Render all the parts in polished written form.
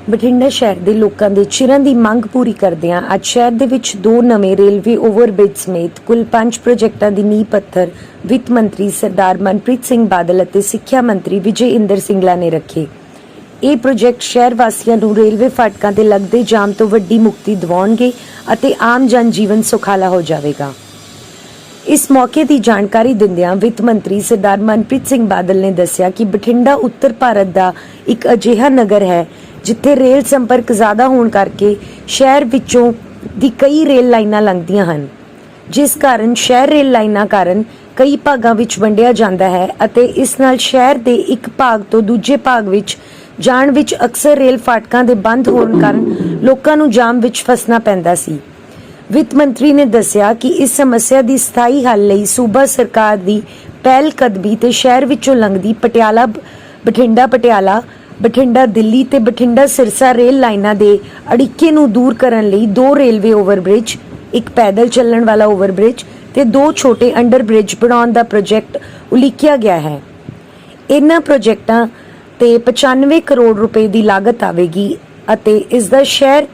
ਬਠਿੰਡਾ ਸ਼ਹਿਰ ਦੇ ਲੋਕਾਂ ਦੇ ਚਿਰਾਂ ਦੀ ਮੰਗ ਪੂਰੀ ਕਰਦਿਆਂ ਅੱਜ ਸ਼ਹਿਰ ਦੇ ਵਿੱਚ 2 ਨਵੇਂ ਰੇਲਵੇ ਓਵਰਬ੍ਰਿਜ ਸਮੇਤ ਕੁੱਲ 5 ਪ੍ਰੋਜੈਕਟਾਂ ਦੀ ਨੀਂਹ ਪੱਥਰ ਵਿੱਤ ਮੰਤਰੀ ਸਰਦਾਰ ਮਨਪ੍ਰੀਤ ਸਿੰਘ ਬਾਦਲ ਅਤੇ ਸਿੱਖਿਆ ਮੰਤਰੀ ਵਿਜੇ ਇੰਦਰ ਸਿੰਗਲਾ ਨੇ ਰੱਖੇ। ਇਹ ਪ੍ਰੋਜੈਕਟ ਸ਼ਹਿਰ ਵਾਸੀਆਂ ਨੂੰ ਰੇਲਵੇ ਫਾਟਕਾਂ ਤੇ ਲੱਗਦੇ ਜਾਮ ਤੋਂ ਵੱਡੀ ਮੁਕਤੀ ਦਿਵਾਉਣਗੇ ਅਤੇ ਆਮ ਜਨ ਜੀਵਨ ਸੁਖਾਲਾ ਹੋ ਜਾਵੇਗਾ। इस मौके की जानकारी दिंदियां वित्त मंत्री सरदार मनप्रीत सिंह बादल ने दस्सिया कि बठिंडा उत्तर भारत का एक अजिहा नगर है जिथे रेल संपर्क ज़्यादा होने करके शहर विचों दी कई रेल लाइनां लंघदियां हन, जिस कारण शहर रेल लाइनां कारण कई भागां विच वंडिया जांदा है अते इस नाल शहर दे एक भाग तो दूजे भाग विच जाण विच अक्सर रेल फाटकां दे बंद होण कारण लोकां नूं जाम विच फसना पैंदा सी। ਵਿੱਤ ਮੰਤਰੀ ਨੇ ਦੱਸਿਆ ਕਿ ਇਸ ਸਮੱਸਿਆ ਦੀ ਸਥਾਈ ਹੱਲ ਲਈ ਸੂਬਾ ਸਰਕਾਰ ਦੀ ਪਹਿਲ ਕਦਮੀ ਤੇ ਸ਼ਹਿਰ ਵਿੱਚੋਂ ਲੰਘਦੀ ਪਟਿਆਲਾ ਬਠਿੰਡਾ ਦਿੱਲੀ ਤੇ ਬਠਿੰਡਾ ਸਿਰਸਾ ਰੇਲ ਲਾਈਨਾਂ ਦੇ ਅੜਿੱਕੇ ਨੂੰ ਦੂਰ ਕਰਨ ਲਈ 2 ਰੇਲਵੇ ਓਵਰਬ੍ਰਿਜ, ਇੱਕ ਪੈਦਲ ਚੱਲਣ ਵਾਲਾ ਓਵਰਬ੍ਰਿਜ ਤੇ 2 ਛੋਟੇ ਅੰਡਰਬ੍ਰਿਜ ਬਣਾਉਣ ਦਾ ਪ੍ਰੋਜੈਕਟ ਉਲੀਕਿਆ ਗਿਆ ਹੈ। ਇਹਨਾਂ ਪ੍ਰੋਜੈਕਟਾਂ ਤੇ 95 ਕਰੋੜ ਰੁਪਏ ਦੀ ਲਾਗਤ ਆਵੇਗੀ ਅਤੇ ਇਸ ਦਾ ਸ਼ਹਿਰ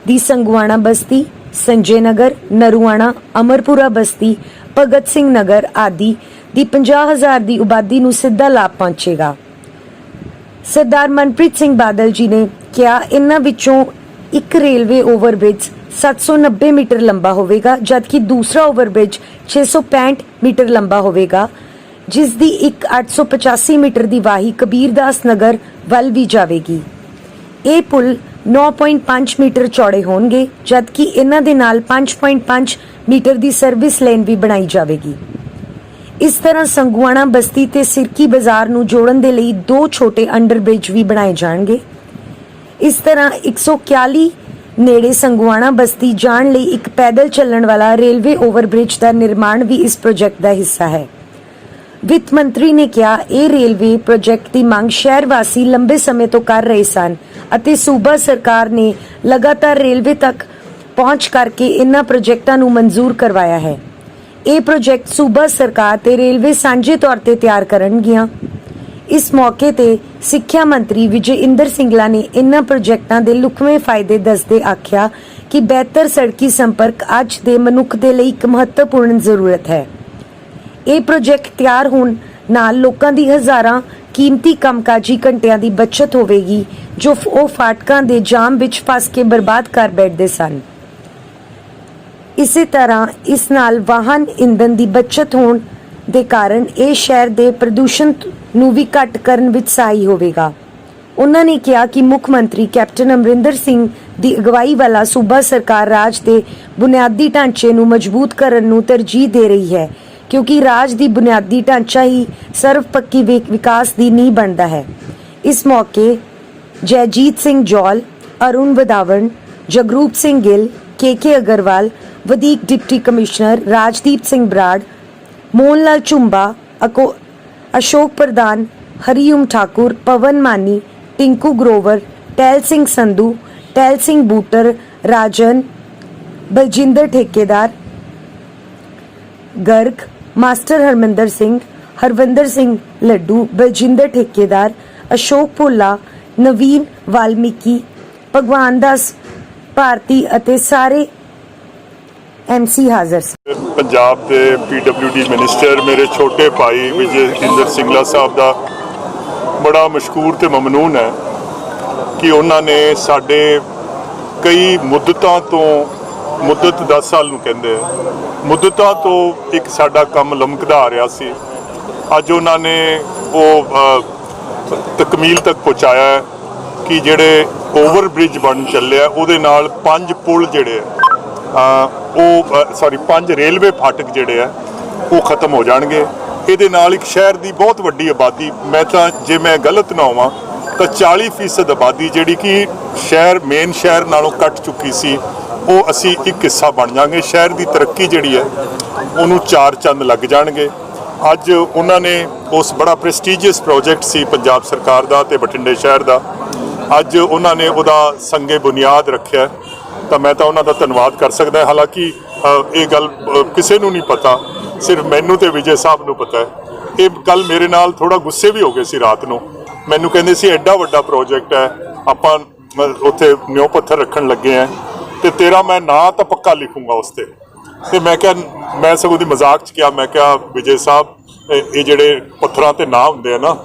ਦੀ ਸੰਗਵਾਣਾ ਬਸਤੀ, संजय नगर, नरुआणा, अमरपुरा बस्ती, भगत सिंह नगर आदि दी 50,000 दी आबादी नूं सीधा लाभ पहुंचेगा। सरदार मनप्रीत सिंह बादल जी ने कहा इन्हां विचों एक रेलवे ओवरब्रिज 790 मीटर लंबा होवेगा जबकि दूसरा ओवरब्रिज 665 मीटर लंबा होवेगा, जिस दी एक 885 मीटर दी वाही कबीरदास नगर वल भी जावेगी। ਇਹ ਪੁਲ 9.5 ਮੀਟਰ ਚੌੜੇ ਹੋਣਗੇ ਜਦਕਿ ਇਹਨਾਂ ਦੇ ਨਾਲ 5.5 ਮੀਟਰ ਦੀ ਸਰਵਿਸ ਲੇਨ ਵੀ ਬਣਾਈ ਜਾਵੇਗੀ। ਇਸ ਤਰ੍ਹਾਂ ਸੰਗਵਾਣਾ ਬਸਤੀ ਤੇ ਸਿਰਕੀ ਬਾਜ਼ਾਰ ਨੂੰ ਜੋੜਨ ਦੇ ਲਈ 2 ਛੋਟੇ ਅੰਡਰਬ੍ਰਿਜ ਵੀ ਬਣਾਏ ਜਾਣਗੇ। ਇਸ ਤਰ੍ਹਾਂ 141 ਨੇੜੇ ਸੰਗਵਾਣਾ ਬਸਤੀ ਜਾਣ ਲਈ ਇੱਕ ਪੈਦਲ ਚੱਲਣ ਵਾਲਾ ਰੇਲਵੇ ਓਵਰਬ੍ਰਿਜ ਦਾ ਨਿਰਮਾਣ ਵੀ ਇਸ ਪ੍ਰੋਜੈਕਟ ਦਾ ਹਿੱਸਾ ਹੈ। ਵਿੱਤ ਮੰਤਰੀ ਨੇ ਕਿਹਾ ਇਹ ਰੇਲਵੇ ਪ੍ਰੋਜੈਕਟ ਦੀ ਮੰਗ ਸ਼ਹਿਰ ਵਾਸੀ ਲੰਬੇ ਸਮੇਂ ਤੋਂ ਕਰ ਰਹੇ ਸਨ ਅਤੇ ਸੂਬਾ ਸਰਕਾਰ ਨੇ ਲਗਾਤਾਰ ਰੇਲਵੇ ਤੱਕ ਪਹੁੰਚ ਕਰਕੇ ਇਹਨਾਂ ਪ੍ਰੋਜੈਕਟਾਂ ਨੂੰ ਮਨਜ਼ੂਰ ਕਰਵਾਇਆ ਹੈ। ਇਹ ਪ੍ਰੋਜੈਕਟ ਸੂਬਾ ਸਰਕਾਰ ਤੇ ਰੇਲਵੇ ਸਾਂਝੇ ਤੌਰ ਤੇ ਤਿਆਰ ਕਰਨਗੀਆਂ। ਇਸ ਮੌਕੇ ਤੇ ਸਿੱਖਿਆ ਮੰਤਰੀ ਵਿਜੇ ਇੰਦਰ ਸਿੰਗਲਾ ਨੇ ਇਹਨਾਂ ਪ੍ਰੋਜੈਕਟਾਂ ਦੇ ਲੁਕਵੇਂ ਫਾਇਦੇ ਦੱਸਦੇ ਆਖਿਆ ਕਿ ਬਿਹਤਰ ਸੜਕੀ ਸੰਪਰਕ ਅੱਜ ਦੇ ਮਨੁੱਖ ਦੇ ਲਈ ਇੱਕ ਮਹੱਤਵਪੂਰਨ ਜ਼ਰੂਰਤ ਹੈ। ਇਹ ਪ੍ਰੋਜੈਕਟ ਤਿਆਰ ਹੋਣ ਨਾਲ ਲੋਕਾਂ ਦੀ ਹਜ਼ਾਰਾਂ ਕੀਮਤੀ ਕੰਮਕਾਜੀ ਘੰਟਿਆਂ ਦੀ ਬਚਤ ਹੋਵੇਗੀ ਜੋ ਉਹ ਫਾਟਕਾਂ ਦੇ ਜਾਮ ਵਿੱਚ ਫਸ ਕੇ ਬਰਬਾਦ ਕਰ ਬੈਠਦੇ ਸਨ। ਇਸੇ ਤਰ੍ਹਾਂ ਇਸ ਨਾਲ ਵਾਹਨ ਇੰਧਨ ਦੀ ਬਚਤ ਹੋਣ ਦੇ ਕਾਰਨ ਇਹ ਸ਼ਹਿਰ ਦੇ ਪ੍ਰਦੂਸ਼ਣ ਨੂੰ ਵੀ ਘੱਟ ਕਰਨ ਵਿੱਚ ਸਹਾਈ ਹੋਵੇਗਾ। ਉਹਨਾਂ ਨੇ ਕਿਹਾ ਕਿ ਮੁੱਖ ਮੰਤਰੀ ਕੈਪਟਨ ਅਮਰਿੰਦਰ ਸਿੰਘ ਦੀ ਅਗਵਾਈ ਵਾਲਾ ਸੂਬਾ ਸਰਕਾਰ ਰਾਜ ਦੇ ਬੁਨਿਆਦੀ ਢਾਂਚੇ ਨੂੰ ਮਜ਼ਬੂਤ ਕਰਨ ਨੂੰ ਤਰਜੀਹ ਦੇ ਰਹੀ ਹੈ ਕਿਉਂਕਿ ਰਾਜ ਦੀ ਬੁਨਿਆਦੀ ਢਾਂਚਾ ਹੀ ਸਰਵਪੱਖੀ ਵਿਕਾਸ ਦੀ ਨੀਂਹ ਬਣਦਾ ਹੈ। ਇਸ ਮੌਕੇ ਜੈਜੀਤ ਸਿੰਘ ਜੌਲ, ਅਰੁਣ ਵਧਾਵਣ, ਜਗਰੂਪ ਸਿੰਘ ਗਿੱਲ, ਕੇ ਅਗਰਵਾਲ, ਵਧੀਕ ਡਿਪਟੀ ਕਮਿਸ਼ਨਰ ਰਾਜਦੀਪ ਸਿੰਘ ਬਰਾੜ, ਮੋਹਨ ਲਾਲ ਝੁੰਬਾ, ਅਸ਼ੋਕ ਪ੍ਰਧਾਨ, ਹਰੀਓਮ ਠਾਕੁਰ, ਪਵਨ ਮਾਨੀ, टिंकू ग्रोवर, टहल सिंह संधू, टहल सिंह बूटर, राजन, बलजिंदर ठेकेदार गर्ग, मास्टर हरविंदर सिंह लड्डू, बलजिंदर ठेकेदार, अशोक भोला, नवीन वाल्मीकि, भगवान दास भारती ਅਤੇ ਸਾਰੇ MC ਹਾਜ਼ਰ ਸੀ। पंजाब के PWD मिनिस्टर मेरे छोटे भाई विजय इंदर सिंगला साहब का बड़ा मशहूर ਤੇ ਮਮਨੂਨ ਹੈ ਕਿ ਉਹਨਾਂ ਨੇ ਸਾਡੇ ਕਈ ਮੁੱਦਤਾਂ ਤੋਂ ਮੁੱਦਤ 10 ਸਾਲ ਨੂੰ ਕਹਿੰਦੇ ਮੁੱਦਤਾਂ ਤੋਂ ਇੱਕ ਸਾਡਾ ਕੰਮ ਲਮਕਦਾ ਆ ਰਿਹਾ ਸੀ। ਅੱਜ ਉਹਨਾਂ ਨੇ ਉਹ ਤਕਮੀਲ ਤੱਕ ਪਹੁੰਚਾਇਆ ਹੈ ਕਿ ਜਿਹੜੇ ਓਵਰ ਬ੍ਰਿਜ ਬਣ ਚੱਲਿਆ ਉਹਦੇ ਨਾਲ 5 ਪੁਲ ਜਿਹੜੇ ਉਹ 5 ਰੇਲਵੇ ਫਾਟਕ ਜਿਹੜੇ ਆ ਉਹ ਖਤਮ ਹੋ ਜਾਣਗੇ। ਇਹਦੇ ਨਾਲ ਇੱਕ ਸ਼ਹਿਰ ਦੀ ਬਹੁਤ ਵੱਡੀ ਆਬਾਦੀ, ਮੈਂ ਤਾਂ ਜੇ ਮੈਂ ਗਲਤ ਨਾ ਹੋਵਾਂ ਤਾਂ 40% ਆਬਾਦੀ ਜਿਹੜੀ ਕਿ ਮੇਨ ਸ਼ਹਿਰ ਨਾਲੋਂ ਕੱਟ ਚੁੱਕੀ ਸੀ, ਉਹ ਅਸੀਂ ਇੱਕ ਹਿੱਸਾ ਬਣ ਜਾਵਾਂਗੇ। ਸ਼ਹਿਰ ਦੀ ਤਰੱਕੀ ਜਿਹੜੀ ਹੈ ਉਹਨੂੰ 4 ਚੰਦ ਲੱਗ ਜਾਣਗੇ। ਅੱਜ ਉਹਨਾਂ ਨੇ ਉਸ ਬੜਾ ਪ੍ਰੈਸਟੀਜੀਅਸ ਪ੍ਰੋਜੈਕਟ ਸੀ ਪੰਜਾਬ ਸਰਕਾਰ ਦਾ ਤੇ ਬਠਿੰਡੇ ਸ਼ਹਿਰ ਦਾ, ਅੱਜ ਉਹਨਾਂ ਨੇ ਉਹਦਾ ਸੰਗੇ ਬੁਨਿਆਦ ਰੱਖਿਆ ਤਾਂ ਮੈਂ ਤਾਂ ਉਹਨਾਂ ਦਾ ਧੰਨਵਾਦ ਕਰ ਸਕਦਾ। ਹਾਲਾਂਕਿ ਇਹ ਗੱਲ ਕਿਸੇ ਨੂੰ ਨਹੀਂ ਪਤਾ, ਸਿਰਫ ਮੈਨੂੰ ਤੇ ਵਿਜੇ ਸਾਹਿਬ ਨੂੰ ਪਤਾ ਹੈ। ਇਹ ਕੱਲ ਮੇਰੇ ਨਾਲ ਥੋੜਾ ਗੁੱਸੇ ਵੀ ਹੋ ਗਏ ਸੀ ਰਾਤ ਨੂੰ, ਮੈਨੂੰ ਕਹਿੰਦੇ ਸੀ ਐਡਾ ਵੱਡਾ ਪ੍ਰੋਜੈਕਟ ਹੈ, ਆਪਾਂ ਉੱਥੇ ਨਿਉ ਪੱਥਰ ਰੱਖਣ ਲੱਗੇ ਆ ਤੇ ਤੇਰਾ ਮੈਂ ਨਾਂ ਤਾਂ ਪੱਕਾ ਲਿਖੂੰਗਾ ਉਸ ਤੇ ਮੈਂ ਕਿਹਾ, ਮੈਂ ਸਗੋਂ ਦੀ ਮਜ਼ਾਕ 'ਚ ਕਿਹਾ, ਮੈਂ ਕਿਹਾ ਵਿਜੇ ਸਾਹਿਬ ਇਹ ਜਿਹੜੇ ਪੱਥਰਾਂ ਤੇ ਨਾਂ ਹੁੰਦੇ ਆ ਨਾ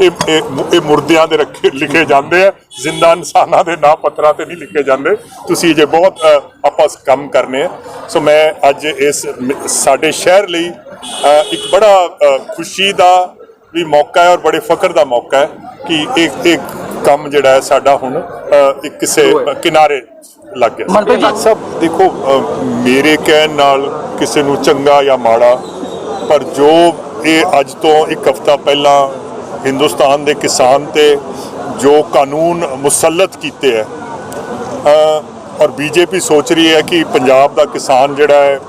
ਇਹ ਮੁਰਦਿਆਂ ਦੇ ਲਿਖੇ ਜਾਂਦੇ ਆ, ਜ਼ਿੰਦਾ ਇਨਸਾਨਾਂ ਦੇ ਨਾਂ ਪੱਥਰਾਂ ਤੇ ਨਹੀਂ ਲਿਖੇ ਜਾਂਦੇ। ਤੁਸੀਂ ਜੇ ਬਹੁਤ ਆਪਾਂ ਕੰਮ ਕਰਨੇ ਆ। ਸੋ ਮੈਂ ਅੱਜ ਇਸ ਸਾਡੇ ਸ਼ਹਿਰ ਲਈ ਇੱਕ ਬੜਾ ਖੁਸ਼ੀ ਦਾ ਵੀ ਮੌਕਾ ਹੈ ਔਰ ਬੜੇ ਫਖਰ ਦਾ ਮੌਕਾ ਹੈ ਕਿ ਇਹ ਕੰਮ ਜਿਹੜਾ ਹੈ ਸਾਡਾ ਹੁਣ ਇੱਕ ਕਿਸੇ ਕਿਨਾਰੇ ਲੱਗ ਗਿਆ। ਸਭ ਦੇਖੋ, ਮੇਰੇ ਕਹਿਣ ਨਾਲ ਕਿਸੇ ਨੂੰ ਚੰਗਾ ਜਾਂ ਮਾੜਾ, ਪਰ ਜੋ ਇਹ ਅੱਜ ਤੋਂ ਇੱਕ ਹਫ਼ਤਾ ਪਹਿਲਾਂ ਹਿੰਦੁਸਤਾਨ ਦੇ ਕਿਸਾਨ ਤੇ ਜੋ ਕਾਨੂੰਨ ਮੁਸੱਲਤ ਕੀਤੇ ਹੈ ਔਰ ਬੀਜੇਪੀ ਸੋਚ ਰਹੀ ਹੈ ਕਿ ਪੰਜਾਬ ਦਾ ਕਿਸਾਨ ਜਿਹੜਾ ਹੈ,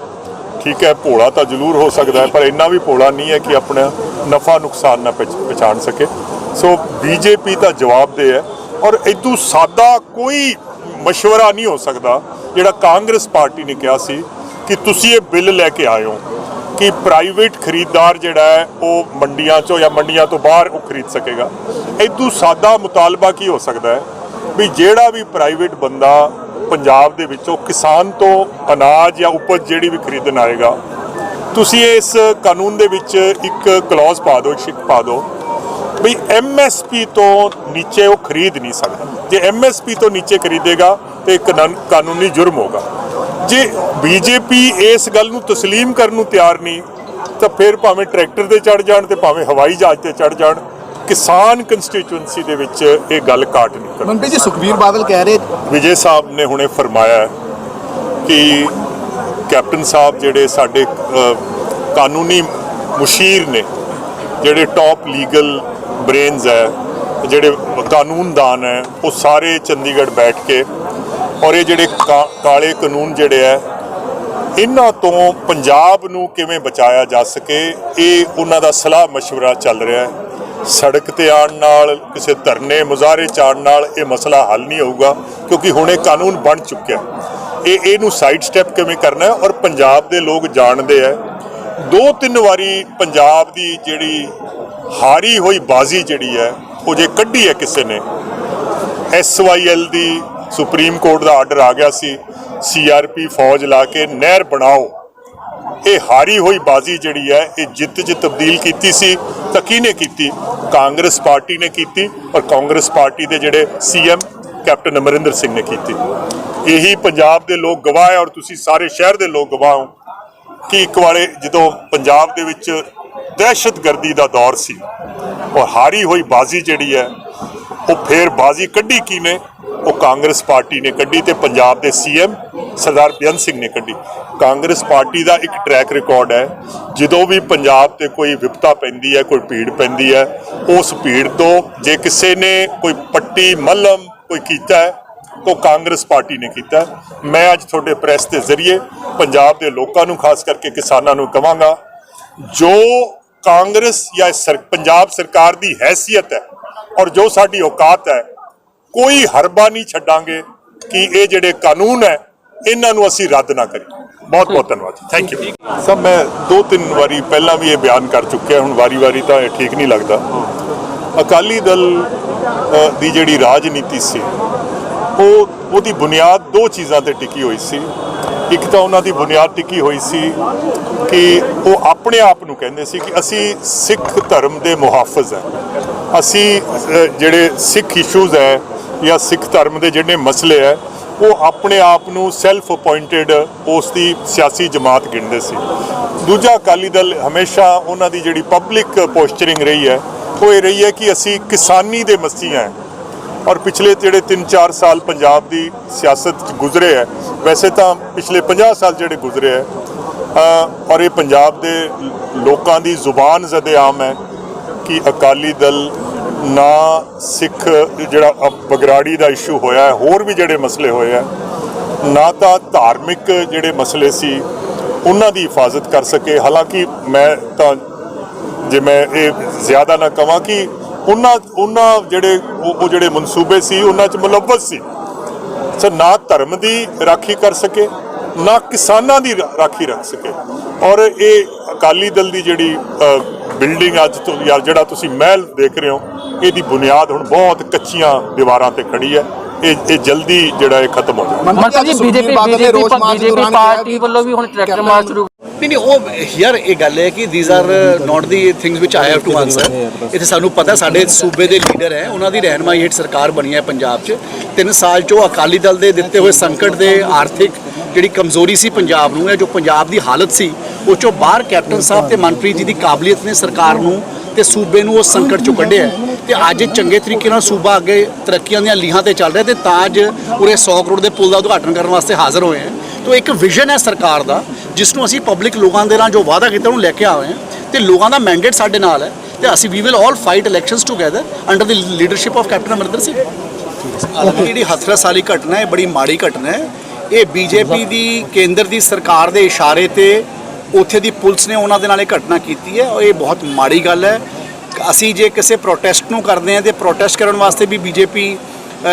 ਠੀਕ ਹੈ ਭੋਲਾ ਤਾਂ ਜ਼ਰੂਰ ਹੋ ਸਕਦਾ ਹੈ ਪਰ ਇੰਨਾ ਵੀ ਭੋਲਾ ਨਹੀਂ ਹੈ ਕਿ ਆਪਣਾ ਨਫਾ ਨੁਕਸਾਨ ਨਾ ਪਛਾਣ ਸਕੇ। ਸੋ ਬੀਜੇਪੀ ਦਾ ਜਵਾਬਦੇਹ ਹੈ ਔਰ ਇਦੋਂ ਸਾਦਾ ਕੋਈ ਮਸ਼ਵਰਾ ਨਹੀਂ ਹੋ ਸਕਦਾ ਜਿਹੜਾ ਕਾਂਗਰਸ ਪਾਰਟੀ ਨੇ ਕਿਹਾ ਸੀ ਕਿ ਤੁਸੀਂ ਇਹ ਬਿੱਲ ਲੈ ਕੇ ਆਏ ਹੋ ਕਿ ਪ੍ਰਾਈਵੇਟ ਖਰੀਦਦਾਰ ਜਿਹੜਾ ਹੈ ਉਹ ਮੰਡੀਆਂ 'ਚੋਂ ਜਾਂ ਮੰਡੀਆਂ ਤੋਂ ਬਾਹਰ ਉਹ ਖਰੀਦ ਸਕੇਗਾ। ਇਦੋਂ ਸਾਦਾ ਮੁਤਾਲਬਾ ਕੀ ਹੋ ਸਕਦਾ ਹੈ ਵੀ ਜਿਹੜਾ ਵੀ ਪ੍ਰਾਈਵੇਟ ਬੰਦਾ ਪੰਜਾਬ ਦੇ ਵਿੱਚੋਂ ਕਿਸਾਨ ਤੋਂ ਅਨਾਜ ਜਾਂ ਉਪਜ ਜਿਹੜੀ ਵੀ ਖਰੀਦਣ ਆਏਗਾ, ਤੁਸੀਂ ਇਸ ਕਾਨੂੰਨ ਦੇ ਵਿੱਚ ਇੱਕ ਕਲੌਜ਼ ਪਾ ਦਿਓ, ਇੱਕ ਪਾ ਦਿਓ ਵੀ MSP ਤੋਂ ਨੀਚੇ ਉਹ ਖਰੀਦ ਨਹੀਂ ਸਕਦਾ। ਜੇ MSP ਤੋਂ ਨੀਚੇ ਖਰੀਦੇਗਾ ਤੇ ਕਾਨੂੰਨੀ ਜੁਰਮ ਹੋਗਾ। ਜੇ ਬੀਜੇਪੀ ਇਸ ਗੱਲ ਨੂੰ ਤਸਲੀਮ ਕਰਨ ਨੂੰ ਤਿਆਰ ਨਹੀਂ ਤਾਂ ਫਿਰ ਭਾਵੇਂ ਟਰੈਕਟਰ ਤੇ ਚੜ ਜਾਣ ਤੇ ਭਾਵੇਂ ਹਵਾਈ ਜਹਾਜ਼ ਤੇ ਚੜ ਜਾਣ, ਕਿਸਾਨ ਕੰਸਟੀਚੁਐਂਸੀ ਦੇ ਵਿੱਚ ਇਹ ਗੱਲ ਕਾਟ ਨਹੀਂ ਕਰਨੀ। ਮੰਤਰੀ ਜੀ, ਸੁਖਬੀਰ ਬਾਦਲ ਕਹਿ ਰਹੇ, ਵਿਜੇ ਸਾਹਿਬ ਨੇ ਹੁਣੇ ਫਰਮਾਇਆ ਕਿ ਕੈਪਟਨ ਸਾਹਿਬ ਜਿਹੜੇ ਸਾਡੇ ਕਾਨੂੰਨੀ ਮੁਸ਼ੀਰ ਨੇ, ਜਿਹੜੇ ਟੌਪ ਲੀਗਲ ਬ੍ਰੇਨਸ ਹੈ, ਜਿਹੜੇ ਕਾਨੂੰਨਦਾਨ ਹੈ, ਉਹ ਸਾਰੇ ਚੰਡੀਗੜ੍ਹ ਬੈਠ ਕੇ ਔਰ ਇਹ ਜਿਹੜੇ ਕਾਲੇ ਕਾਨੂੰਨ ਜਿਹੜੇ ਹੈ ਇਹਨਾਂ ਤੋਂ ਪੰਜਾਬ ਨੂੰ ਕਿਵੇਂ ਬਚਾਇਆ ਜਾ ਸਕੇ, ਇਹ ਉਹਨਾਂ ਦਾ ਸਲਾਹ ਮਸ਼ਵਰਾ ਚੱਲ ਰਿਹਾ ਹੈ। ਸੜਕ ਤੇ ਆਉਣ ਨਾਲ, ਕਿਸੇ ਧਰਨੇ ਮੁਜ਼ਾਹਰੇ 'ਚ ਆਉਣ ਨਾਲ ਇਹ ਮਸਲਾ ਹੱਲ ਨਹੀਂ ਹੋਊਗਾ ਕਿਉਂਕਿ ਹੁਣ ਇਹ ਕਾਨੂੰਨ ਬਣ ਚੁੱਕਿਆ। ਇਹਨੂੰ ਸਾਈਡ ਸਟੈਪ ਕਿਵੇਂ ਕਰਨਾ ਹੈ ਔਰ ਪੰਜਾਬ ਦੇ ਲੋਕ ਜਾਣਦੇ ਹੈ 2-3 ਵਾਰੀ ਪੰਜਾਬ ਦੀ ਜਿਹੜੀ ਹਾਰੀ ਹੋਈ ਬਾਜ਼ੀ ਜਿਹੜੀ ਹੈ ਉਹ ਜੇ ਕੱਢੀ ਹੈ ਕਿਸੇ ਨੇ, SYL ਦੀ ਸੁਪਰੀਮ ਕੋਰਟ ਦਾ ਆਰਡਰ ਆ ਗਿਆ ਸੀ CRP ਫੌਜ ਲਾ ਕੇ ਨਹਿਰ ਬਣਾਓ। ਇਹ ਹਾਰੀ ਹੋਈ ਬਾਜ਼ੀ ਜਿਹੜੀ ਹੈ ਇਹ ਜਿੱਤ 'ਚ ਤਬਦੀਲ ਕੀਤੀ ਸੀ ਤਾਂ ਕਿਹਨੇ ਕੀਤੀ? ਕਾਂਗਰਸ ਪਾਰਟੀ ਨੇ ਕੀਤੀ ਔਰ ਕਾਂਗਰਸ ਪਾਰਟੀ ਦੇ ਜਿਹੜੇ CM ਕੈਪਟਨ ਅਮਰਿੰਦਰ ਸਿੰਘ ਨੇ ਕੀਤੀ। ਇਹੀ ਪੰਜਾਬ ਦੇ ਲੋਕ ਗਵਾਹ ਹੈ ਔਰ ਤੁਸੀਂ ਸਾਰੇ ਸ਼ਹਿਰ ਦੇ ਲੋਕ ਗਵਾਹ ਹੋ ਕਿ ਇੱਕ ਵਾਰੇ ਜਦੋਂ ਪੰਜਾਬ ਦੇ ਵਿੱਚ ਦਹਿਸ਼ਤਗਰਦੀ ਦਾ ਦੌਰ ਸੀ ਔਰ ਹਾਰੀ ਹੋਈ ਬਾਜ਼ੀ ਜਿਹੜੀ ਹੈ ਉਹ ਫੇਰ ਬਾਜ਼ੀ ਕੱਢੀ ਕਿਹਨੇ? ਉਹ ਕਾਂਗਰਸ ਪਾਰਟੀ ਨੇ ਕੱਢੀ ਤੇ ਪੰਜਾਬ ਦੇ CM ਸਰਦਾਰ ਬੇਅੰਤ ਸਿੰਘ ਨੇ ਕੱਢੀ। ਕਾਂਗਰਸ ਪਾਰਟੀ ਦਾ ਇੱਕ ਟਰੈਕ ਰਿਕਾਰਡ ਹੈ, ਜਦੋਂ ਵੀ ਪੰਜਾਬ ਤੇ ਕੋਈ ਵਿਪਤਾ ਪੈਂਦੀ ਹੈ, ਕੋਈ ਭੀੜ ਪੈਂਦੀ ਹੈ, ਉਸ ਭੀੜ ਤੋਂ ਜੇ ਕਿਸੇ ਨੇ ਕੋਈ ਪੱਟੀ ਮੱਲਮ ਕੋਈ ਕੀਤਾ ਹੈ ਤਾਂ ਕਾਂਗਰਸ ਪਾਰਟੀ ਨੇ ਕੀਤਾ। ਮੈਂ ਅੱਜ ਤੁਹਾਡੇ ਪ੍ਰੈਸ ਦੇ ਜ਼ਰੀਏ ਪੰਜਾਬ ਦੇ ਲੋਕਾਂ ਨੂੰ, ਖਾਸ ਕਰਕੇ ਕਿਸਾਨਾਂ ਨੂੰ ਕਹਾਂਗਾ, ਜੋ ਕਾਂਗਰਸ ਜਾਂ ਪੰਜਾਬ ਸਰਕਾਰ ਦੀ ਹੈਸੀਅਤ ਹੈ ਔਰ ਜੋ ਸਾਡੀ ਔਕਾਤ ਹੈ, ਕੋਈ ਹਰਬਾ ਨਹੀਂ ਛੱਡਾਂਗੇ ਕਿ ਇਹ ਜਿਹੜੇ ਕਾਨੂੰਨ ਹੈ ਇਹਨਾਂ ਨੂੰ ਅਸੀਂ ਰੱਦ ਨਾ ਕਰੀਏ। ਬਹੁਤ ਬਹੁਤ ਧੰਨਵਾਦ। Thank you. ਸਭ ਮੈਂ 2-3 ਵਾਰੀ ਪਹਿਲਾਂ ਵੀ ਇਹ ਬਿਆਨ ਕਰ ਚੁੱਕਿਆ, ਹੁਣ ਵਾਰੀ ਤਾਂ ਇਹ ਠੀਕ ਨਹੀਂ ਲੱਗਦਾ। ਅਕਾਲੀ ਦਲ ਦੀ ਜਿਹੜੀ ਰਾਜਨੀਤੀ ਸੀ ਉਹਦੀ ਬੁਨਿਆਦ 2 ਚੀਜ਼ਾਂ ਤੇ ਟਿਕੀ ਹੋਈ ਸੀ। ਇੱਕ ਤਾਂ ਉਹਨਾਂ ਦੀ ਬੁਨਿਆਦ ਟਿਕੀ ਹੋਈ ਸੀ ਕਿ ਉਹ ਆਪਣੇ ਆਪ ਨੂੰ ਕਹਿੰਦੇ ਸੀ ਕਿ ਅਸੀਂ ਸਿੱਖ ਧਰਮ ਦੇ ਮੁਹਾਫਿਜ਼ ਹੈ, ਅਸੀਂ ਜਿਹੜੇ ਸਿੱਖ ਇਸ਼ੂਜ਼ ਹੈ ਜਾਂ ਸਿੱਖ ਧਰਮ ਦੇ ਜਿਹੜੇ ਮਸਲੇ ਹੈ ਉਹ ਆਪਣੇ ਆਪ ਨੂੰ ਸੈਲਫ ਅਪਾਇੰਟਡ ਉਸ ਦੀ ਸਿਆਸੀ ਜਮਾਤ ਗਿਣਦੇ ਸੀ। ਦੂਜਾ, ਅਕਾਲੀ ਦਲ ਹਮੇਸ਼ਾ ਉਹਨਾਂ ਦੀ ਜਿਹੜੀ ਪਬਲਿਕ ਪੋਸਚਰਿੰਗ ਰਹੀ ਹੈ ਉਹ ਇਹ ਰਹੀ ਹੈ ਕਿ ਅਸੀਂ ਕਿਸਾਨੀ ਦੇ ਮਸੀਹ ਹਾਂ। ਔਰ ਪਿਛਲੇ ਜਿਹੜੇ 3-4 ਸਾਲ ਪੰਜਾਬ ਦੀ ਸਿਆਸਤ 'ਚ ਗੁਜ਼ਰੇ ਹੈ, ਵੈਸੇ ਤਾਂ ਪਿਛਲੇ 50 ਸਾਲ ਜਿਹੜੇ ਗੁਜ਼ਰੇ ਹੈ ਔਰ ਇਹ ਪੰਜਾਬ ਦੇ ਲੋਕਾਂ ਦੀ ਜ਼ੁਬਾਨ ਜ਼ਦੇ-ਆਮ ਹੈ ਕਿ ਅਕਾਲੀ ਦਲ ਨਾ ਸਿੱਖ ਜਿਹੜਾ ਬਗਰਾੜੀ ਦਾ ਇਸ਼ੂ ਹੋਇਆ ਹੈ, ਹੋਰ ਵੀ ਜਿਹੜੇ ਮਸਲੇ ਹੋਏ ਹੈ, ਨਾ ਤਾਂ ਧਾਰਮਿਕ ਜਿਹੜੇ ਮਸਲੇ ਸੀ ਉਹਨਾਂ ਦੀ ਹਿਫਾਜ਼ਤ ਕਰ ਸਕੇ। ਹਾਲਾਂਕਿ ਮੈਂ ਤਾਂ ਜੇ ਮੈਂ ਇਹ ਜ਼ਿਆਦਾ ਨਾ ਕਹਾਂ ਕਿ ਉਹਨਾਂ ਜਿਹੜੇ ਮਨਸੂਬੇ ਸੀ ਉਹਨਾਂ 'ਚ ਮੁਲੱਵਸ ਸੀ। ਸੋ ਨਾ ਧਰਮ ਦੀ ਰਾਖੀ ਕਰ ਸਕੇ, ਨਾ ਕਿਸਾਨਾਂ ਦੀ ਰਾਖੀ ਰੱਖ ਸਕੇ। ਔਰ ਇਹ ਅਕਾਲੀ ਦਲ ਦੀ ਜਿਹੜੀ ਬਿਲਡਿੰਗ ਅੱਜ ਤੋਂ ਜਿਹੜਾ ਤੁਸੀਂ ਮਹਿਲ ਦੇਖ ਰਹੇ ਹੋ, ਇਹਦੀ ਬੁਨਿਆਦ ਹੁਣ ਬਹੁਤ ਕੱਚੀਆਂ ਦੀਵਾਰਾਂ ਤੇ ਖੜੀ ਹੈ। ਇਹ ਜਲਦੀ ਜਿਹੜਾ ਇਹ ਖਤਮ ਹੋ ਜਾਵੇ। ਮੰਤਰੀ ਜੀ ਬੀਜੇਪੀ ਪਾਰਟੀ ਵੱਲੋਂ ਵੀ ਹੁਣ ਟਰੈਕਟਰ ਮਾਰਚ ਸ਼ੁਰੂ ਨਹੀਂ ਉਹ ਯਾਰ ਇਹ ਗੱਲ ਹੈ ਕਿ these are not the things ਵਿਚ ਆਈ ਹੈਵ ਟੂ ਆਨਸਰ। ਇੱਥੇ ਸਾਨੂੰ ਪਤਾ ਸਾਡੇ ਸੂਬੇ ਦੇ ਲੀਡਰ ਹੈ, ਉਹਨਾਂ ਦੀ ਰਹਿਨਮਾਈ ਹੇਠ ਸਰਕਾਰ ਬਣੀ ਹੈ ਪੰਜਾਬ 'ਚ। 3 ਸਾਲ 'ਚੋਂ ਅਕਾਲੀ ਦਲ ਦੇ ਦਿੱਤੇ ਹੋਏ ਸੰਕਟ ਦੇ ਆਰਥਿਕ ਜਿਹੜੀ ਕਮਜ਼ੋਰੀ ਸੀ ਪੰਜਾਬ ਨੂੰ, ਹੈ ਜੋ ਪੰਜਾਬ ਦੀ ਹਾਲਤ ਸੀ, ਉਹ 'ਚੋਂ ਬਾਹਰ ਕੈਪਟਨ ਸਾਹਿਬ ਤੇ ਮਨਪ੍ਰੀਤ ਜੀ ਦੀ ਕਾਬਲੀਅਤ ਨੇ ਸਰਕਾਰ ਨੂੰ ਤੇ ਸੂਬੇ ਨੂੰ ਉਸ ਸੰਕਟ 'ਚੋਂ ਕੱਢਿਆ ਤੇ ਅੱਜ ਚੰਗੇ ਤਰੀਕੇ ਨਾਲ ਸੂਬਾ ਅੱਗੇ ਤਰੱਕੀਆਂ ਦੀਆਂ ਲੀਹਾਂ ਤੇ ਚੱਲ ਰਿਹਾ ਤੇ ਤਾਂ ਅੱਜ ਪੂਰੇ 100 ਕਰੋੜ ਦੇ ਪੁਲ ਦਾ ਉਦਘਾਟਨ ਕਰਨ ਵਾਸਤੇ ਹਾਜ਼ਰ ਹੋਏ ਹਾਂ। तो एक विजन है सरकार का जिसनों असी पब्लिक लोगों के नाल जो वादा किया उन्होंने लैके आए हैं तो लोगों का मैंडेट साडे नाल है तो असी वी will all fight elections together under the leadership of captain Amarinder Singh. जी हथरस वाली घटना है बड़ी माड़ी घटना है, ये बीजेपी की केंद्र की सरकार के इशारे ते उत्थे दी पुलिस ने उन्होंने नाल घटना की है और ये बहुत माड़ी गल है। असी जे किसी प्रोटेस्ट नूं करते हैं तो प्रोटेस्ट करने वास्ते भी बीजेपी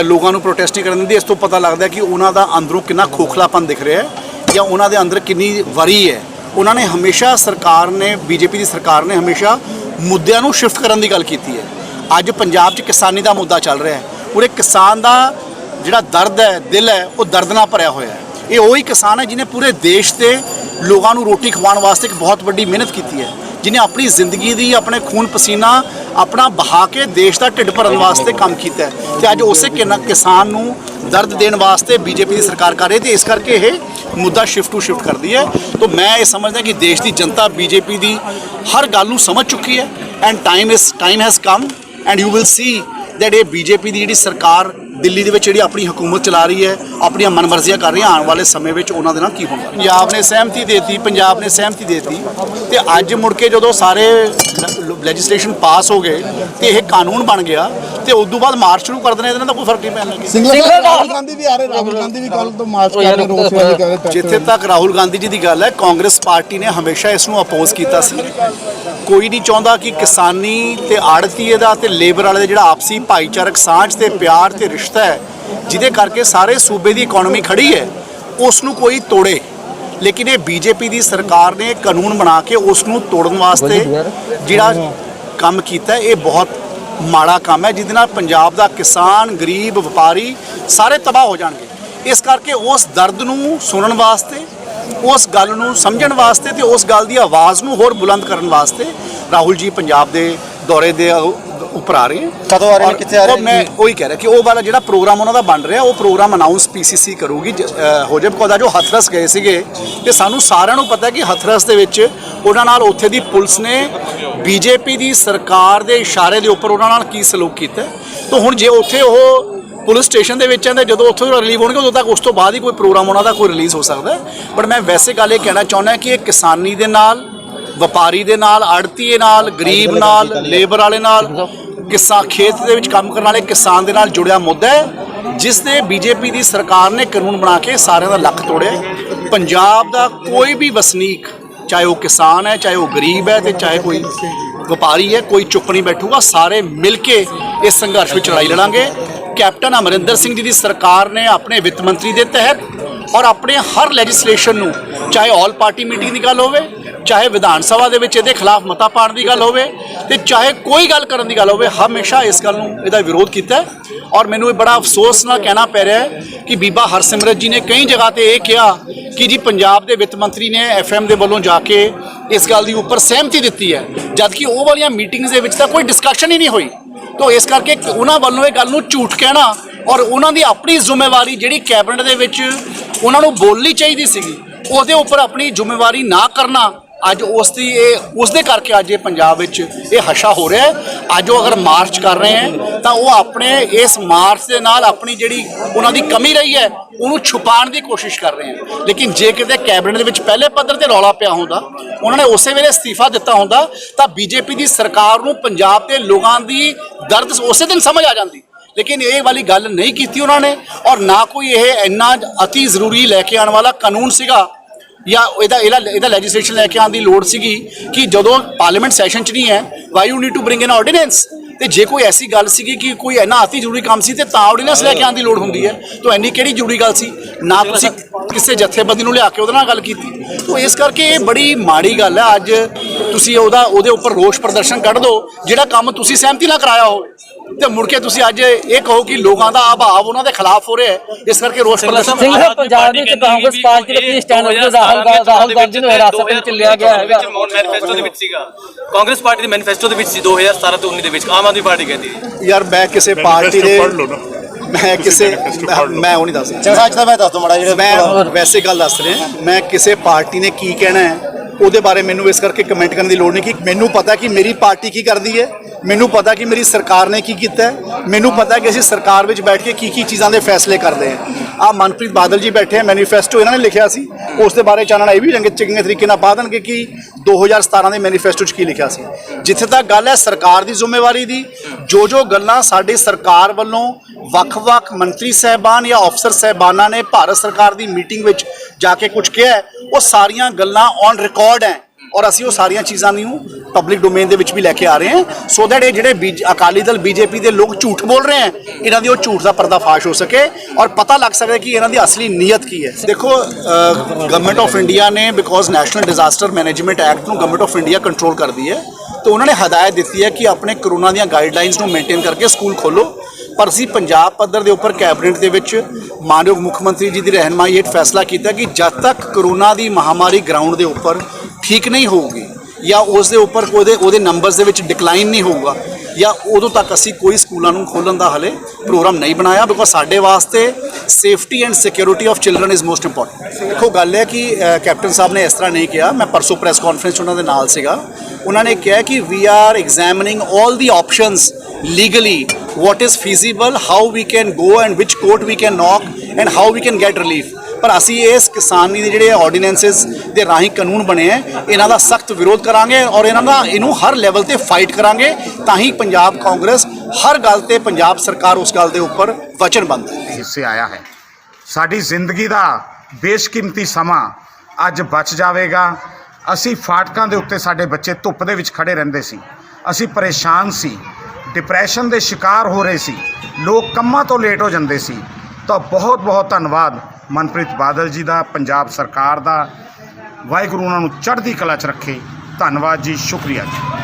लोगों को प्रोटेस्ट नहीं करन दिंदी। इस तो पता लगता है कि उन्हों का अंदरों कितना खोखलापन दिख रहा है या उन्होंने अंदर कितनी वरी है। उन्होंने हमेशा सरकार ने बीजेपी की सरकार ने हमेशा मुद्दों को शिफ्ट करने की गल की है। अज पंजाब च किसानी का मुद्दा चल रहा है, पूरे किसान का जिहड़ा दर्द है दिल है वो दर्द नाल भरिया होया है। ये वही किसान है जिन्हें पूरे देश के लोगों को रोटी खवाने वास्ते एक बहुत बड़ी मेहनत की है, जिन्हें अपनी जिंदगी की अपने खून पसीना अपना बहा के देश का ढिड भरन वास्ते काम किया है तो अज उस किसान नूं दर्द देने वास्ते बीजेपी की सरकार कर रही है। इस करके ये मुद्दा शिफ्ट टू शिफ्ट करती है। तो मैं ये समझदा कि देश की जनता बीजेपी की हर गल नूं समझ चुकी है and time has come and you will see that ये बीजेपी की जी सरकार दिल्ली ਦੇ ਵਿੱਚ ਜਿਹੜੀ ਆਪਣੀ ਹਕੂਮਤ ਚਲਾ ਰਹੀ ਹੈ ਆਪਣੀਆਂ ਮਨਮਰਜ਼ੀਆਂ ਕਰ ਰਹੀ ਹੈ, ਆਉਣ ਵਾਲੇ ਸਮੇਂ ਵਿੱਚ ਉਹਨਾਂ ਦੇ ਨਾਲ ਕੀ ਹੋਣਾ। ਪੰਜਾਬ ਨੇ ਸਹਿਮਤੀ ਦੇਤੀ ਤੇ ਅੱਜ ਮੁੜ ਕੇ ਜਦੋਂ ਸਾਰੇ ਲੈਜਿਸਲੇਸ਼ਨ ਪਾਸ ਹੋ ਗਏ ਤੇ ਇਹ ਕਾਨੂੰਨ ਬਣ ਗਿਆ ਤੇ ਉਸ ਤੋਂ ਬਾਅਦ ਮਾਰਚ ਸ਼ੁਰੂ ਕਰ ਦੇਣਾ, ਇਹਦੇ ਨਾਲ ਤਾਂ ਕੋਈ ਫਰਕ ਨਹੀਂ ਪੈਣ ਲੱਗਿਆ। ਰਾਹੁਲ ਗਾਂਧੀ ਵੀ ਆ ਰਹੇ, ਰਾਹੁਲ ਗਾਂਧੀ ਵੀ ਕੱਲ ਤੋਂ ਮਾਰਚ ਕਰ ਰਹੇ, ਰੋਸ ਵਜੇ ਕਰ ਰਹੇ। ਜਿੱਥੇ ਤੱਕ ਰਾਹੁਲ ਗਾਂਧੀ ਜੀ ਦੀ ਗੱਲ ਹੈ, ਕਾਂਗਰਸ ਪਾਰਟੀ ਨੇ ਹਮੇਸ਼ਾ ਇਸ ਨੂੰ ਅਪੋਜ਼ ਕੀਤਾ ਸੀ। ਕੋਈ ਨਹੀਂ ਚਾਹੁੰਦਾ ਕਿ ਕਿਸਾਨੀ ਤੇ ਆੜਤੀਏ ਦਾ ਤੇ ਲੇਬਰ ਵਾਲੇ ਦਾ ਜਿਹੜਾ ਆਪਸੀ ਭਾਈਚਾਰਕ ਸਾਂਝ ਤੇ ਪਿਆਰ ਤੇ ਰਿਸ਼ਤਾ ਹੈ ਜਿਹਦੇ ਕਰਕੇ ਸਾਰੇ ਸੂਬੇ ਦੀ ਇਕਨੋਮੀ ਖੜੀ ਹੈ ਉਸ ਨੂੰ ਕੋਈ ਤੋੜੇ। ਲੇਕਿਨ ਇਹ ਬੀਜੇਪੀ ਦੀ ਸਰਕਾਰ ਨੇ ਕਾਨੂੰਨ ਬਣਾ ਕੇ ਉਸ ਨੂੰ ਤੋੜਨ ਵਾਸਤੇ ਜਿਹੜਾ ਕੰਮ ਕੀਤਾ ਇਹ ਬਹੁਤ ਮਾੜਾ ਕੰਮ ਹੈ, ਜਿਹਦੇ ਨਾਲ ਪੰਜਾਬ ਦਾ ਕਿਸਾਨ ਗਰੀਬ ਵਪਾਰੀ ਸਾਰੇ ਤਬਾਹ ਹੋ ਜਾਣਗੇ। ਇਸ ਕਰਕੇ ਉਸ ਦਰਦ ਨੂੰ ਸੁਣਨ ਵਾਸਤੇ ਉਸ ਗੱਲ ਨੂੰ ਸਮਝਣ ਵਾਸਤੇ ਤੇ ਉਸ ਗੱਲ ਦੀ ਆਵਾਜ਼ ਨੂੰ ਹੋਰ ਬੁਲੰਦ ਕਰਨ ਵਾਸਤੇ ਰਾਹੁਲ ਜੀ ਪੰਜਾਬ ਦੇ ਦੌਰੇ ਦੇ ਉੱਪਰ ਆ ਰਹੇ ਕਦੋਂ ਆ ਰਹੇ ਨੇ, ਕਿੱਥੇ ਆ ਰਹੇ ਨੇ? ਮੈਂ ਉਹੀ ਕਹਿ ਰਿਹਾ ਕਿ ਉਹ ਵਾਲਾ ਜਿਹੜਾ ਪ੍ਰੋਗਰਾਮ ਉਹਨਾਂ ਦਾ ਬਣ ਰਿਹਾ ਉਹ ਪ੍ਰੋਗਰਾਮ ਅਨਾਉਂਸ ਪੀਸੀਸੀ ਕਰੂਗੀ। ਹੋ ਜਾਵੇ ਪਤਾ ਜੋ ਹਥਰਸ ਗਏ ਸੀਗੇ ਤੇ ਸਾਨੂੰ ਸਾਰਿਆਂ ਨੂੰ ਪਤਾ ਕਿ ਹਥਰਸ ਦੇ ਵਿੱਚ ਉਹਨਾਂ ਨਾਲ ਉੱਥੇ ਦੀ ਪੁਲਿਸ ਨੇ ਬੀਜੇਪੀ ਦੀ ਸਰਕਾਰ ਦੇ ਇਸ਼ਾਰੇ ਦੇ ਉੱਪਰ ਉਹਨਾਂ ਨਾਲ ਕੀ ਸਲੂਕ ਕੀਤਾ। ਤਾਂ ਹੁਣ ਜੇ ਉੱਥੇ ਉਹ ਪੁਲਿਸ ਸਟੇਸ਼ਨ ਦੇ ਵਿੱਚ ਆਂਦੇ ਜਦੋਂ ਉੱਥੋਂ ਰਿਲੀਵ ਹੋਣਗੇ ਉਦੋਂ ਤੱਕ ਉਸ ਤੋਂ ਬਾਅਦ ਹੀ ਕੋਈ ਪ੍ਰੋਗਰਾਮ ਉਹਨਾਂ ਦਾ ਕੋਈ ਰਿਲੀਜ਼ ਹੋ ਸਕਦਾ। ਬਟ ਮੈਂ ਵੈਸੇ ਗੱਲ ਇਹ ਕਹਿਣਾ ਚਾਹੁੰਦਾ ਕਿ ਇਹ ਕਿਸਾਨੀ ਦੇ ਨਾਲ ਵਪਾਰੀ ਦੇ ਨਾਲ ਆੜਤੀਏ ਨਾਲ ਗਰੀਬ ਨਾਲ ਲੇਬਰ ਵਾਲੇ ਨਾਲ ਕਿਸਾਨ ਖੇਤ ਦੇ ਵਿੱਚ ਕੰਮ ਕਰਨ ਵਾਲੇ ਕਿਸਾਨ ਦੇ ਨਾਲ ਜੁੜਿਆ ਮੁੱਦਾ ਹੈ ਜਿਸ ਨੇ ਬੀਜੇਪੀ ਦੀ ਸਰਕਾਰ ਨੇ ਕਾਨੂੰਨ ਬਣਾ ਕੇ ਸਾਰਿਆਂ ਦਾ ਲੱਕ ਤੋੜਿਆ। ਪੰਜਾਬ ਦਾ ਕੋਈ ਵੀ ਵਸਨੀਕ ਚਾਹੇ ਉਹ ਕਿਸਾਨ ਹੈ ਚਾਹੇ ਉਹ ਗਰੀਬ ਹੈ ਤੇ ਚਾਹੇ ਕੋਈ ਵਪਾਰੀ ਹੈ ਕੋਈ ਚੁੱਪ ਨਹੀਂ ਬੈਠੂਗਾ। ਸਾਰੇ ਮਿਲ ਕੇ ਇਸ ਸੰਘਰਸ਼ ਵਿੱਚ ਲੜਾਈ ਲੜਾਂਗੇ। ਕੈਪਟਨ ਅਮਰਿੰਦਰ ਸਿੰਘ ਜੀ ਦੀ ਸਰਕਾਰ ਨੇ ਆਪਣੇ ਵਿੱਤ ਮੰਤਰੀ ਦੇ ਤਹਿਤ ਔਰ ਆਪਣੇ ਹਰ ਲੈਜਿਸਲੇਸ਼ਨ ਨੂੰ ਚਾਹੇ ਆਲ ਪਾਰਟੀ ਮੀਟਿੰਗ ਦੀ ਗੱਲ ਹੋਵੇ ਚਾਹੇ ਵਿਧਾਨ ਸਭਾ ਦੇ ਵਿੱਚ ਇਹਦੇ ਖਿਲਾਫ ਮਤਾ ਪਾਉਣ ਦੀ ਗੱਲ ਹੋਵੇ ਤੇ ਚਾਹੇ ਕੋਈ ਗੱਲ ਕਰਨ ਦੀ ਗੱਲ ਹੋਵੇ ਹਮੇਸ਼ਾ ਇਸ ਗੱਲ ਨੂੰ ਇਹਦਾ ਵਿਰੋਧ ਕੀਤਾ। ਔਰ ਮੈਨੂੰ ਇਹ ਬੜਾ ਅਫਸੋਸ ਨਾਲ ਕਹਿਣਾ ਪੈ ਰਿਹਾ ਹੈ ਕਿ ਬੀਬਾ ਹਰਸਿਮਰਤ ਜੀ ਨੇ ਕਈ ਜਗ੍ਹਾ ਤੇ ਇਹ ਕਿਹਾ ਕਿ ਜੀ ਪੰਜਾਬ ਦੇ ਵਿੱਤ ਮੰਤਰੀ ਨੇ ਐਫਐਮ ਦੇ ਵੱਲੋਂ ਜਾ ਕੇ ਇਸ ਗੱਲ ਦੀ ਉੱਪਰ ਸਹਿਮਤੀ ਦਿੱਤੀ ਹੈ ਜਦਕਿ ਉਹ ਵਾਲੀਆਂ ਮੀਟਿੰਗਸ ਦੇ ਵਿੱਚ ਤਾਂ ਕੋਈ ਡਿਸਕਸ਼ਨ ਹੀ ਨਹੀਂ ਹੋਈ। तो इस करके उन्होंने वालों ये गल नूं झूठ कहना और उन्होंने अपनी जिम्मेवारी जिहड़ी कैबिनेट दे विच उन्होंने बोलनी चाहिए सीगी उहदे उपर अपनी जिम्मेवारी ना करना अज उसदे करके अज पंजाब विच ये हशा हो रहा है। अज वो अगर मार्च कर रहे हैं तो वो अपने इस मार्च के नाल अपनी जिहड़ी उन्हां दी कमी रही है उन्होंने छुपाने की कोशिश कर रहे हैं। लेकिन जे किते कैबिनेट दे विच पहले पद्धर ते रौला पिया होंदा उन्होंने उस वेले इस्तीफा दिता होंदा तो बीजेपी की सरकार नूं पंजाब के लोगों की दर्द उस दिन समझ आ जाती। लेकिन ये वाली गल नहीं की उन्होंने और ना कोई ये इन्ना अति जरूरी लैके आने वाला कानून सीगा या ਇਹਦਾ ਲੈਜਿਸਲੇਸ਼ਨ ਲੈ ਕੇ ਆਉਣ ਦੀ ਲੋੜ ਸੀਗੀ ਕਿ ਜਦੋਂ ਪਾਰਲੀਮੈਂਟ ਸੈਸ਼ਨ 'ਚ ਨਹੀਂ ਹੈ why you need to bring an ordinance. ਤੇ ਜੇ ਕੋਈ ਐਸੀ ਗੱਲ ਸੀਗੀ ਕਿ ਕੋਈ ਇੰਨਾ ਅਤੀ ਜ਼ਰੂਰੀ ਕੰਮ ਸੀ ਤੇ ਤਾਂ ਆਰਡੀਨੈਂਸ ਲੈ ਕੇ ਆਉਣ ਦੀ ਲੋੜ ਹੁੰਦੀ ਹੈ। ਤਾਂ ਇੰਨੀ ਕਿਹੜੀ ਜ਼ਰੂਰੀ ਗੱਲ ਸੀ ਨਾ ਤੁਸੀਂ ਕਿਸੇ ਜਥੇਬੰਦੀ ਨੂੰ ਲਿਆ ਕੇ ਉਹਦੇ ਨਾਲ ਗੱਲ ਕੀਤੀ। ਤਾਂ ਇਸ ਕਰਕੇ ਇਹ ਬੜੀ ਮਾੜੀ ਗੱਲ ਹੈ। ਅੱਜ ਤੁਸੀਂ ਉਹਦੇ ਉੱਪਰ ਰੋਸ ਪ੍ਰਦਰਸ਼ਨ ਕੱਢ ਦਿਓ ਜਿਹੜਾ ਕੰਮ ਤੁਸੀਂ ਸਹਿਮਤੀ ਨਾਲ ਕਰਾਇਆ ਹੋਵੇ। ਤੇ ਮੁੜ ਕੇ ਤੁਸੀਂ ਅੱਜ ਇਹ ਕਹੋ ਕਿ ਲੋਕਾਂ ਦਾ ਆਭਾਵ ਉਹਨਾਂ ਦੇ ਖਿਲਾਫ ਹੋ ਰਿਹਾ ਹੈ, ਇਸ ਕਰਕੇ ਰੋਸ ਪ੍ਰਦਰਸ਼ਨ ਸਿੰਘ ਸਾਹਿਬ ਪੰਜਾਬ ਦੇ ਵਿੱਚ ਕਾਂਗਰਸ ਪਾਰਟੀ ਦੇ ਕੀ ਸਟੈਂਡ ਹੈ? ਰਾਹੁਲ ਗਾਂਧੀ ਨੂੰ ਹਿਰਾਸਤ ਵਿੱਚ ਲਿਆ ਗਿਆ ਹੈਗਾ। ਮੈਨੀਫੈਸਟੋ ਦੇ ਵਿੱਚ ਸੀਗਾ, ਕਾਂਗਰਸ ਪਾਰਟੀ ਦੇ ਮੈਨੀਫੈਸਟੋ ਦੇ ਵਿੱਚ ਸੀ 2017 ਤੋਂ 19 ਦੇ ਵਿੱਚ, ਆਮ ਆਦਮੀ ਪਾਰਟੀ ਕਹਿੰਦੀ ਹੈ। ਯਾਰ ਮੈਂ ਕਿਸੇ ਪਾਰਟੀ ਦੇ ਪੜ੍ਹ ਲਓ ਨਾ। ਮੈਂ ਉਹ ਨਹੀਂ ਦੱਸ ਰਿਹਾ। ਅੱਜ ਤਾਂ ਮੈਂ ਦੱਸ ਦੋ ਮੜਾ ਜਿਹੜਾ ਮੈਂ ਵੈਸੇ ਗੱਲ ਦੱਸ ਰਿਹਾ, ਮੈਂ ਕਿਸੇ ਪਾਰਟੀ ਨੇ ਕੀ ਕਹਿਣਾ ਹੈ ਉਹਦੇ ਬਾਰੇ ਮੈਨੂੰ ਇਸ ਕਰਕੇ ਕਮੈਂਟ ਕਰਨ ਦੀ ਲੋੜ ਨਹੀਂ ਕਿ ਮੈਨੂੰ ਪਤਾ ਕਿ ਮੇਰੀ ਪਾਰਟੀ ਕੀ ਕਰਦੀ ਹੈ, ਮੈਨੂੰ ਪਤਾ ਕਿ ਮੇਰੀ ਸਰਕਾਰ ਨੇ ਕੀ ਕੀਤਾ ਹੈ, ਮੈਨੂੰ ਪਤਾ ਕਿ ਅਸੀਂ ਸਰਕਾਰ ਵਿੱਚ ਬੈਠ ਕੇ ਕੀ ਚੀਜ਼ਾਂ ਦੇ ਫੈਸਲੇ ਕਰਦੇ ਹਾਂ। ਆ ਮਨਪ੍ਰੀਤ ਬਾਦਲ ਜੀ ਬੈਠੇ ਆ, ਮੈਨੀਫੈਸਟੋ ਇਹਨਾਂ ਨੇ ਲਿਖਿਆ ਸੀ, ਉਸ ਦੇ ਬਾਰੇ ਚਾਨਣਾ ਇਹ ਵੀ ਚੰਗੇ ਤਰੀਕੇ ਨਾਲ ਪਾ ਦੇਣਗੇ ਕਿ 2017 ਦੇ ਮੈਨੀਫੈਸਟੋ 'ਚ ਕੀ ਲਿਖਿਆ ਸੀ। ਜਿੱਥੇ ਤੱਕ ਗੱਲ ਹੈ ਸਰਕਾਰ ਦੀ ਜ਼ਿੰਮੇਵਾਰੀ ਦੀ, ਜੋ ਗੱਲਾਂ ਸਾਡੀ ਸਰਕਾਰ ਵੱਲੋਂ ਵੱਖ-ਵੱਖ ਮੰਤਰੀ ਸਾਹਿਬਾਨ ਜਾਂ ਅਫਸਰ ਸਾਹਿਬਾਨਾਂ ਨੇ ਭਾਰਤ ਸਰਕਾਰ ਦੀ ਮੀਟਿੰਗ ਵਿੱਚ ਜਾ ਕੇ ਕੁਝ ਕਿਹਾ ਹੈ, ਉਹ ਸਾਰੀਆਂ ਗੱਲਾਂ ਔਨ ਰਿਕਾਰਡ ਹੈ ਔਰ ਅਸੀਂ ਉਹ ਸਾਰੀਆਂ ਚੀਜ਼ਾਂ ਨੂੰ ਪਬਲਿਕ ਡੋਮੇਨ ਦੇ ਵਿੱਚ ਵੀ ਲੈ ਕੇ ਆ ਰਹੇ ਹਾਂ, ਸੋ ਦੈਟ ਇਹ ਜਿਹੜੇ ਅਕਾਲੀ ਦਲ ਬੀਜੇਪੀ ਦੇ ਲੋਕ ਝੂਠ ਬੋਲ ਰਹੇ ਹੈ, ਇਹਨਾਂ ਦੀ ਉਹ ਝੂਠ ਦਾ ਪਰਦਾਫਾਸ਼ ਹੋ ਸਕੇ ਔਰ ਪਤਾ ਲੱਗ ਸਕੇ ਕਿ ਇਹਨਾਂ ਦੀ ਅਸਲੀ ਨੀਅਤ ਕੀ ਹੈ। ਦੇਖੋ ਗਵਰਨਮੈਂਟ ਆਫ ਇੰਡੀਆ ਨੇ because national disaster management act ਨੂੰ ਗਵਰਨਮੈਂਟ ਆਫ ਇੰਡੀਆ ਕੰਟਰੋਲ ਕਰਦੀ ਹੈ, तो उन्होंने हदायत दी है कि अपने कोरोना दी गाइडलाइनस को मेनटेन करके स्कूल खोलो। पर असी पंजाब पद्धर के उपर कैबिनेट के विच मानयोग मुख्यमंत्री जी की रहनमाई हेठ फैसला किया कि जब तक कोरोना की महामारी ग्राउंड के उपर ठीक नहीं होगी या उस दे उपर उहदे नंबर्स दे विच डिकलाइन नहीं होगा या उदों तक असी कोई स्कूलों को खोलने का हले प्रोग्राम नहीं बनाया, बिकॉज साडे वास्ते safety and security of children is most important. देखो गल है कि कैप्टन साहब ने इस तरह नहीं किया, मैं परसों प्रेस कॉन्फ्रेंस उन्होंने नाल सीगा, उन्होंने कहा कि we are examining all the options legally, what is feasible, how we can go and which court we can knock and how we can get relief। पर असी इस किसानी दे जिहड़े ऑर्ਡੀਨੈਂਸਿਸ दे राही कानून बने हैं इन्हां दा सख्त विरोध करांगे और इन्हां दा इनू हर लैवल ते फाइट करांगे, तां ही पंजाब कांग्रेस हर गल ते पंजाब सरकार उस गल दे उपर वचनबद्ध है। हिस्से आया है साडी जिंदगी दा बेशकीमती समा अज बच जाएगा। असी फाटकां दे उत्ते साडे बच्चे धुੱਪ ਦੇ ਵਿੱਚ खड़े रहंदे सी, असी परेशान सी, डिप्रैशन ਦੇ शिकार हो रहे सी, लोग ਕੰਮਾਂ ਤੋਂ ਲੇਟ ਹੋ ਜਾਂਦੇ ਸੀ। ਤਾਂ ਬਹੁਤ ਬਹੁਤ ਧੰਨਵਾਦ ਮਨਪ੍ਰੀਤ ਬਾਦਲ ਜੀ ਦਾ, ਪੰਜਾਬ ਸਰਕਾਰ ਦਾ। ਵਾਹਿਗੁਰੂ ਉਹਨਾਂ ਨੂੰ ਚੜ੍ਹਦੀ ਕਲਾ 'ਚ ਰੱਖੇ। ਧੰਨਵਾਦ ਜੀ, ਸ਼ੁਕਰੀਆ ਜੀ।